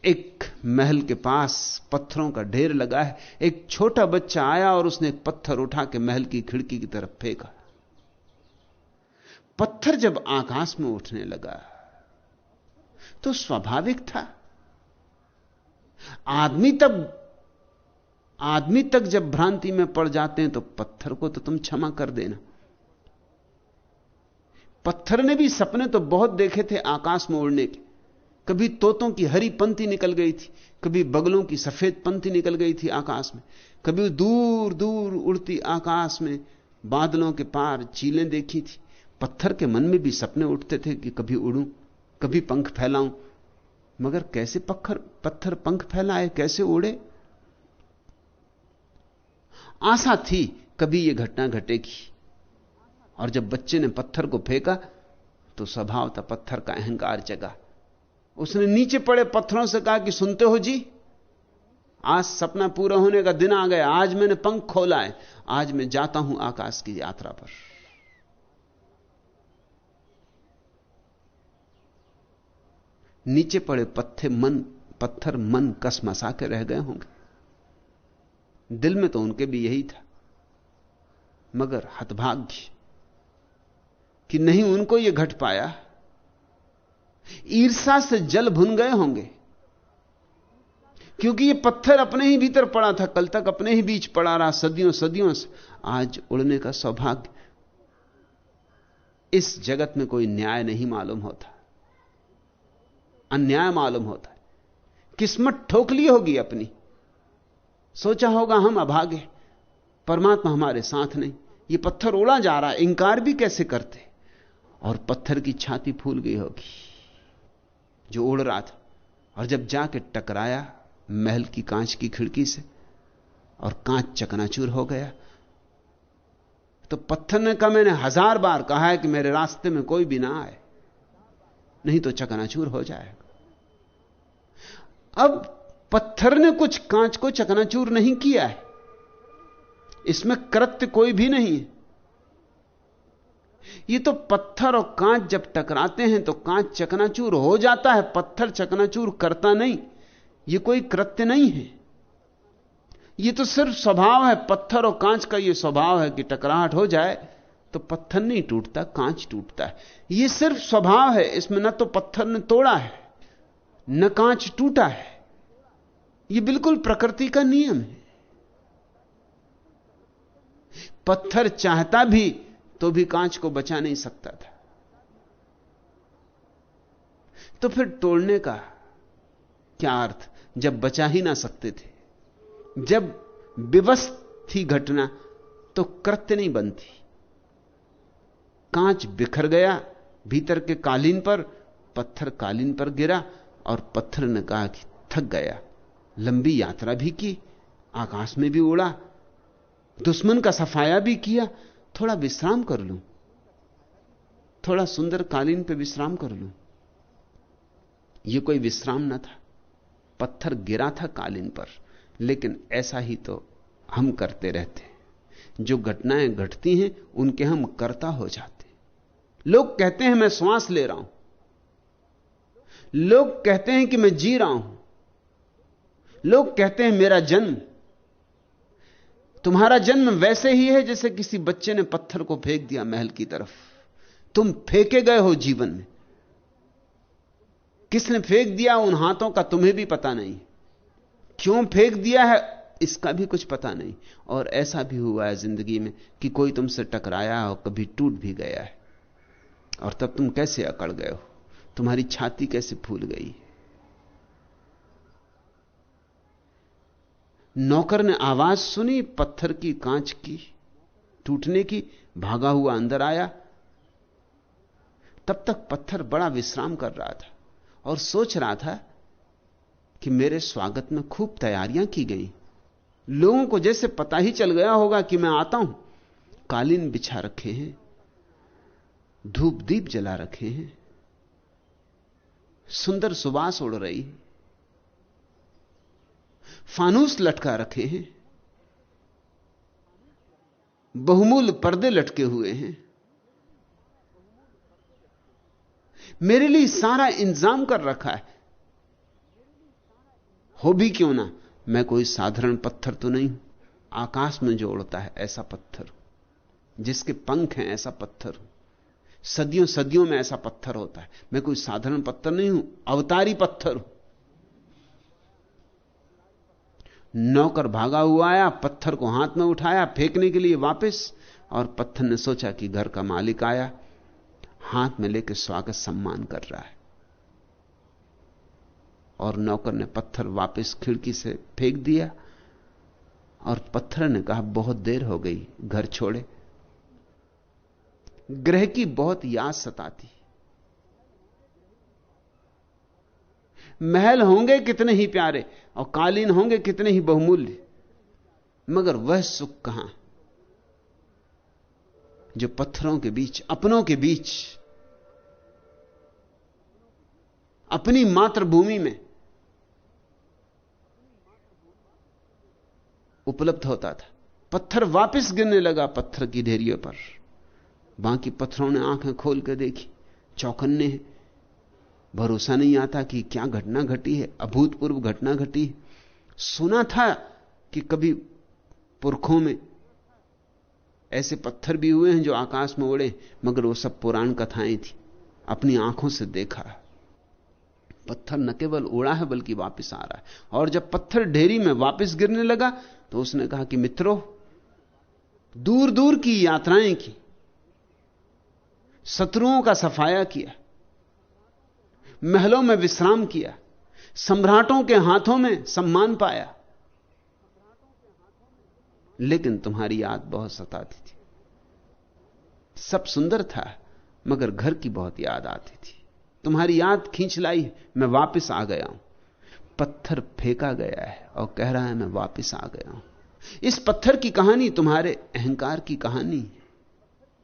एक महल के पास पत्थरों का ढेर लगा है। एक छोटा बच्चा आया और उसने एक पत्थर उठा के महल की खिड़की की तरफ फेंका। पत्थर जब आकाश में उठने लगा तो स्वाभाविक था, आदमी तक जब भ्रांति में पड़ जाते हैं तो पत्थर को तो तुम क्षमा कर देना। पत्थर ने भी सपने तो बहुत देखे थे आकाश में उड़ने के। कभी तोतों की हरी पंक्ति निकल गई थी, कभी बगलों की सफेद पंक्ति निकल गई थी आकाश में, कभी दूर दूर उड़ती आकाश में बादलों के पार चीलें देखी थी। पत्थर के मन में भी सपने उठते थे कि कभी उड़ूं, कभी पंख फैलाऊं, मगर कैसे पत्थर पंख फैलाए, कैसे उड़े? आशा थी कभी यह घटना घटेगी। और जब बच्चे ने पत्थर को फेंका तो स्वभाव था पत्थर का अहंकार जगा। उसने नीचे पड़े पत्थरों से कहा कि सुनते हो जी, आज सपना पूरा होने का दिन आ गया, आज मैंने पंख खोला है, आज मैं जाता हूं आकाश की यात्रा पर। नीचे पड़े पत्थर मन कसमसा के रह गए होंगे। दिल में तो उनके भी यही था, मगर हतभाग्य कि नहीं उनको यह घट पाया। ईर्ष्या से जल भुन गए होंगे, क्योंकि यह पत्थर अपने ही भीतर पड़ा था, कल तक अपने ही बीच पड़ा रहा सदियों सदियों से। आज उड़ने का सौभाग्य। इस जगत में कोई न्याय नहीं मालूम होता, अन्याय मालूम होता है। किस्मत ठोक ली होगी अपनी, सोचा होगा हम अभागे, परमात्मा हमारे साथ नहीं। यह पत्थर उड़ा जा रहा है, इंकार भी कैसे करते। और पत्थर की छाती फूल गई होगी जो उड़ रहा था, और जब जाके टकराया महल की कांच की खिड़की से और कांच चकनाचूर हो गया, तो पत्थर ने कहा मैंने 1000 बार कहा है कि मेरे रास्ते में कोई भी ना आए, नहीं तो चकनाचूर हो जाएगा। अब पत्थर ने कुछ कांच को चकनाचूर नहीं किया है, इसमें कृत्य कोई भी नहीं है। ये तो पत्थर और कांच जब टकराते हैं तो कांच चकनाचूर हो जाता है, पत्थर चकनाचूर करता नहीं। ये कोई कृत्य नहीं है, ये तो सिर्फ स्वभाव है। पत्थर और कांच का ये स्वभाव है कि टकराहट हो जाए तो पत्थर नहीं टूटता, कांच टूटता है। ये सिर्फ स्वभाव है, इसमें न तो पत्थर ने तोड़ा है न कांच टूटा है। ये बिल्कुल प्रकृति का नियम है। पत्थर चाहता भी तो भी कांच को बचा नहीं सकता था, तो फिर तोड़ने का क्या अर्थ जब बचा ही ना सकते थे। जब विवश थी घटना तो कृत्य नहीं बनती। कांच बिखर गया भीतर के कालीन पर, पत्थर कालीन पर गिरा और पत्थर ने कहा कि थक गया, लंबी यात्रा भी की, आकाश में भी उड़ा, दुश्मन का सफाया भी किया, थोड़ा विश्राम कर लूं, थोड़ा सुंदर कालीन पे विश्राम कर लूं। यह कोई विश्राम न था, पत्थर गिरा था कालीन पर। लेकिन ऐसा ही तो हम करते रहते हैं। जो घटनाएं घटती हैं उनके हम कर्ता हो जाते हैं। लोग कहते हैं मैं श्वास ले रहा हूं, लोग कहते हैं कि मैं जी रहा हूं, लोग कहते हैं मेरा जन्म। तुम्हारा जन्म वैसे ही है जैसे किसी बच्चे ने पत्थर को फेंक दिया महल की तरफ। तुम फेंके गए हो जीवन में। किसने फेंक दिया उन हाथों का तुम्हें भी पता नहीं, क्यों फेंक दिया है इसका भी कुछ पता नहीं। और ऐसा भी हुआ है जिंदगी में कि कोई तुमसे टकराया और कभी टूट भी गया है, और तब तुम कैसे अकड़ गए हो, तुम्हारी छाती कैसे फूल गई। नौकर ने आवाज सुनी पत्थर की, कांच की टूटने की, भागा हुआ अंदर आया। तब तक पत्थर बड़ा विश्राम कर रहा था और सोच रहा था कि मेरे स्वागत में खूब तैयारियां की गई। लोगों को जैसे पता ही चल गया होगा कि मैं आता हूं। कालीन बिछा रखे हैं, धूप दीप जला रखे हैं, सुंदर सुबास उड़ रही है, फानूस लटका रखे हैं, बहुमूल्य पर्दे लटके हुए हैं। मेरे लिए सारा इंतजाम कर रखा है। हो भी क्यों ना, मैं कोई साधारण पत्थर तो नहीं हूं, आकाश में जो उड़ता है ऐसा पत्थर, जिसके पंख हैं ऐसा पत्थर, सदियों सदियों में ऐसा पत्थर होता है। मैं कोई साधारण पत्थर नहीं हूं, अवतारी पत्थर हूं। नौकर भागा हुआ आया, पत्थर को हाथ में उठाया फेंकने के लिए वापस, और पत्थर ने सोचा कि घर का मालिक आया, हाथ में लेकर स्वागत सम्मान कर रहा है, और नौकर ने पत्थर वापस खिड़की से फेंक दिया। और पत्थर ने कहा बहुत देर हो गई, घर छोड़े। ग्रह की बहुत याद सताती। महल होंगे कितने ही प्यारे और कालीन होंगे कितने ही बहुमूल्य, मगर वह सुख कहां जो पत्थरों के बीच, अपनों के बीच, अपनी मातृभूमि में उपलब्ध होता था। पत्थर वापस गिरने लगा पत्थर की ढेरियों पर। बाकी पत्थरों ने आंखें खोल कर देखी, चौकन्ने हैं, भरोसा नहीं आता कि क्या घटना घटी है, अभूतपूर्व घटना घटी है। सुना था कि कभी पुरखों में ऐसे पत्थर भी हुए हैं जो आकाश में उड़े, मगर वो सब पुराण कथाएं थी। अपनी आंखों से देखा, पत्थर न केवल उड़ा है बल्कि वापस आ रहा है। और जब पत्थर ढेरी में वापस गिरने लगा तो उसने कहा कि मित्रों, दूर दूर की यात्राएं की, शत्रुओं का सफाया किया, महलों में विश्राम किया, सम्राटों के हाथों में सम्मान पाया, लेकिन तुम्हारी याद बहुत सताती थी। सब सुंदर था, मगर घर की बहुत याद आती थी। तुम्हारी याद खींच लाई, मैं वापस आ गया हूं। पत्थर फेंका गया है और कह रहा है मैं वापस आ गया हूं। इस पत्थर की कहानी तुम्हारे अहंकार की कहानी है।